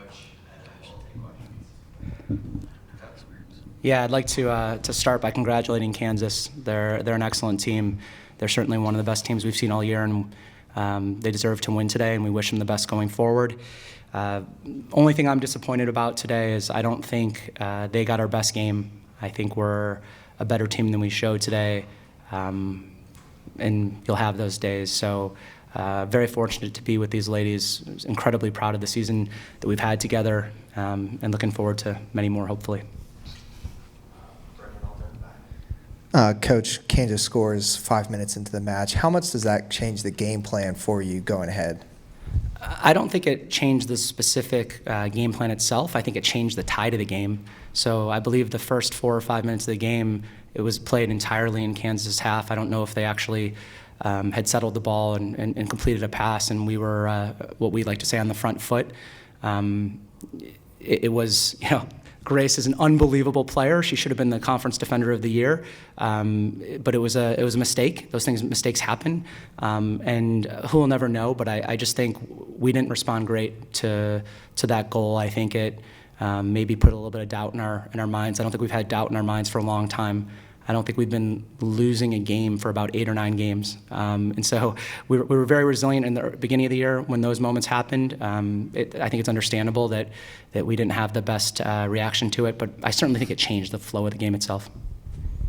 coach, and then we'll take questions. Yeah, I'd like to start by congratulating Kansas. They're an excellent team. They're certainly one of the best teams we've seen all year, and they deserve to win today, and we wish them the best going forward. Only thing I'm disappointed about today is I don't think they got our best game. I think we're a better team than we showed today, and you'll have those days. So very fortunate to be with these ladies. Incredibly proud of the season that we've had together, and looking forward to many more, hopefully. Coach, Kansas scores 5 minutes into the match. How much does that change the game plan for you going ahead? I don't think it changed the specific game plan itself. I think it changed the tide of the game. So I believe the first 4 or 5 minutes of the game, it was played entirely in Kansas' half. I don't know if they actually had settled the ball and completed a pass, and we were what we like to say on the front foot. It was, Grace is an unbelievable player. She should have been the Conference Defender of the Year, but it was a mistake. Mistakes happen, and who will never know. But I just think we didn't respond great to that goal. I think it maybe put a little bit of doubt in our minds. I don't think we've had doubt in our minds for a long time. I don't think we've been losing a game for about 8 or 9 games. And so we were very resilient in the beginning of the year when those moments happened. I think it's understandable that we didn't have the best reaction to it, but I certainly think it changed the flow of the game itself.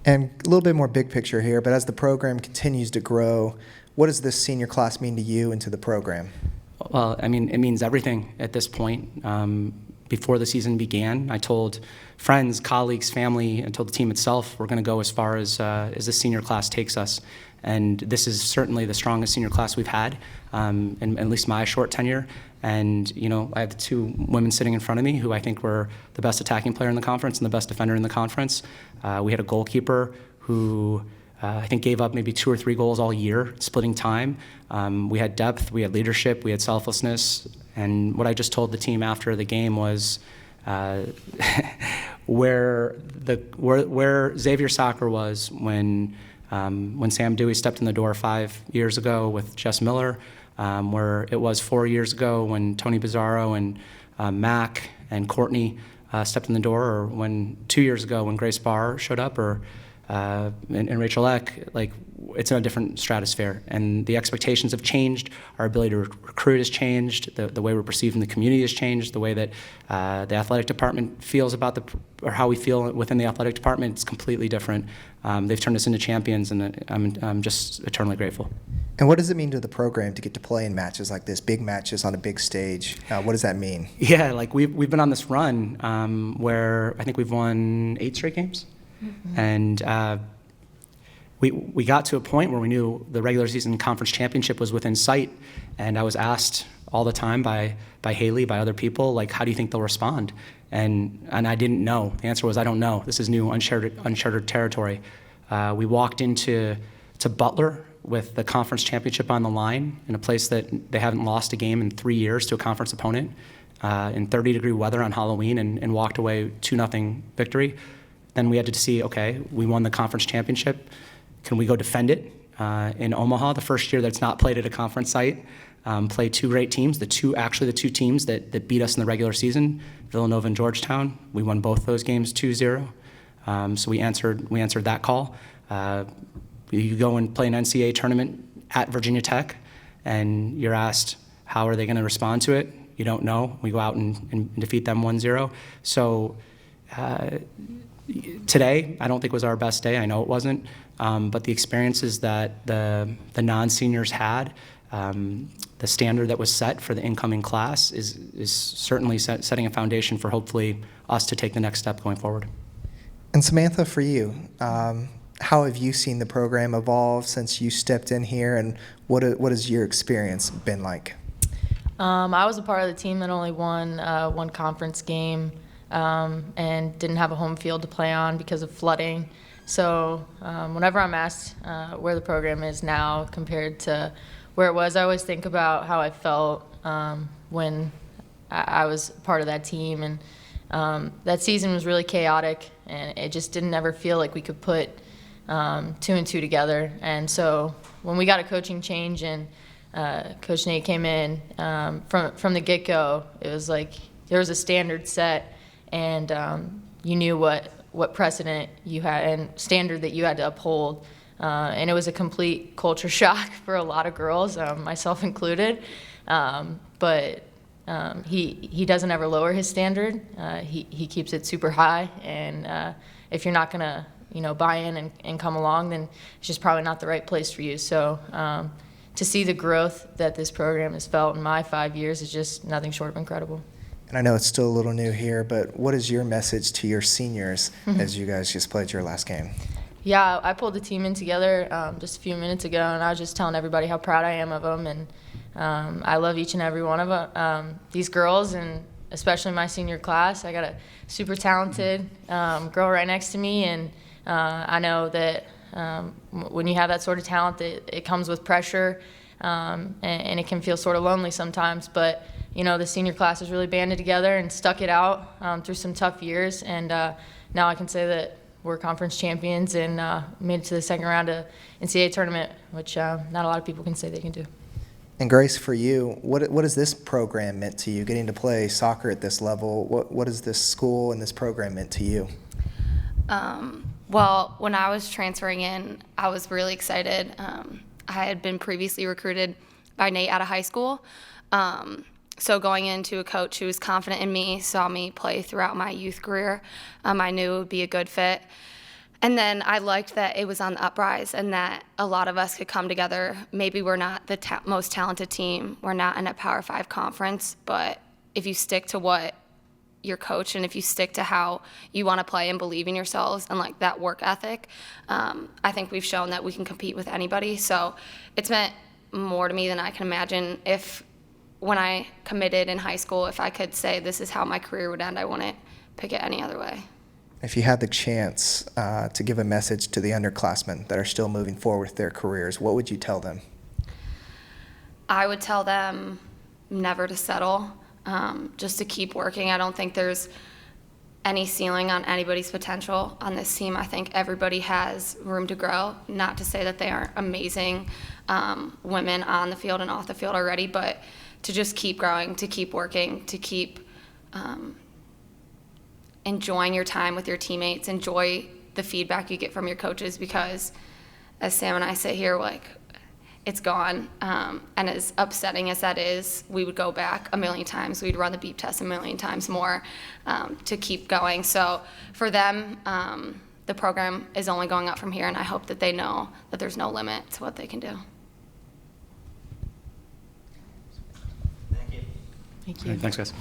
And a little bit more big picture here, but as the program continues to grow, what does this senior class mean to you and to the program? Well, I mean, it means everything at this point. Before the season began, I told friends, colleagues, family, I told the team itself, we're going to go as far as the senior class takes us. And this is certainly the strongest senior class we've had, in at least my short tenure. And, I have the 2 women sitting in front of me who I think were the best attacking player in the conference and the best defender in the conference. We had a goalkeeper who I think gave up maybe 2 or 3 goals all year, splitting time. We had depth, we had leadership, we had selflessness. And what I just told the team after the game was where Xavier soccer was when Sam Dewey stepped in the door 5 years ago with Jess Miller, where it was 4 years ago when Tony Bizzarro and Mac and Courtney stepped in the door, or when 2 years ago when Grace Bahr showed up, or and Rachel Eck. It's in a different stratosphere, and the expectations have changed. Our ability to recruit has changed. The way we're perceived in the community has changed. The way that the athletic department feels about or how we feel within the athletic department, it's completely different. They've turned us into champions, and I'm just eternally grateful. And what does it mean to the program to get to play in matches like this, big matches on a big stage? What does that mean? Yeah, we've been on this run where I think we've won 8 straight games, and we got to a point where we knew the regular season conference championship was within sight, and I was asked all the time by Haley, by other people, how do you think they'll respond? And I didn't know. The answer was, I don't know. This is new, uncharted territory. We walked into Butler with the conference championship on the line in a place that they haven't lost a game in 3 years to a conference opponent, in 30-degree weather on Halloween, and walked away 2-0 victory. Then we had to see, okay, we won the conference championship. Can we go defend it in Omaha, the first year that's not played at a conference site? Play 2 great teams, the two teams that beat us in the regular season, Villanova and Georgetown. We won both those games 2-0. So we answered that call. You go and play an NCAA tournament at Virginia Tech, and you're asked, how are they going to respond to it? You don't know. We go out and defeat them 1-0. So today, I don't think was our best day. I know it wasn't. But the experiences that the non-seniors had, the standard that was set for the incoming class is certainly setting a foundation for hopefully us to take the next step going forward. And Samantha, for you, how have you seen the program evolve since you stepped in here, and what has your experience been like? I was a part of the team that only won one conference game and didn't have a home field to play on because of flooding. So whenever I'm asked where the program is now compared to where it was, I always think about how I felt when I was part of that team. And that season was really chaotic, and it just didn't ever feel like we could put 2 and 2 together. And so when we got a coaching change and Coach Nate came in, from the get-go, it was like there was a standard set, and you knew what precedent you had and standard that you had to uphold. And it was a complete culture shock for a lot of girls, myself included. But he doesn't ever lower his standard. He keeps it super high, and if you're not gonna buy in and come along, then it's just probably not the right place for you. So to see the growth that this program has felt in my 5 years is just nothing short of incredible. And I know it's still a little new here, but what is your message to your seniors as you guys just played your last game? Yeah, I pulled the team in together just a few minutes ago, and I was just telling everybody how proud I am of them, and I love each and every one of them. These girls, and especially my senior class, I got a super talented girl right next to me, and I know that when you have that sort of talent, it comes with pressure, and it can feel sort of lonely sometimes, but the senior class has really banded together and stuck it out through some tough years, and now I can say that we're conference champions and made it to the second round of NCAA Tournament, which not a lot of people can say they can do. And Grace, for you, what has this program meant to you, getting to play soccer at this level? What has this school and this program meant to you? Well, when I was transferring in, I was really excited. I had been previously recruited by Nate out of high school. So going into a coach who was confident in me, saw me play throughout my youth career, I knew it would be a good fit. And then I liked that it was on the uprise and that a lot of us could come together. Maybe we're not the most talented team. We're not in a Power 5 conference, but if you stick to what your coach and if you stick to how you want to play and believe in yourselves and like that work ethic, I think we've shown that we can compete with anybody. So it's meant more to me than I can imagine. When I committed in high school, if I could say this is how my career would end, I wouldn't pick it any other way. If you had the chance to give a message to the underclassmen that are still moving forward with their careers, what would you tell them? I would tell them never to settle, just to keep working. I don't think there's any ceiling on anybody's potential on this team. I think everybody has room to grow. Not to say that they aren't amazing women on the field and off the field already, but to just keep growing, to keep working, to keep enjoying your time with your teammates, enjoy the feedback you get from your coaches, because as Sam and I sit here, like, it's gone. And as upsetting as that is, we would go back a million times. We'd run the beep test a million times more to keep going. So for them, the program is only going up from here, and I hope that they know that there's no limit to what they can do. Thank you. Thank you. Thanks, guys.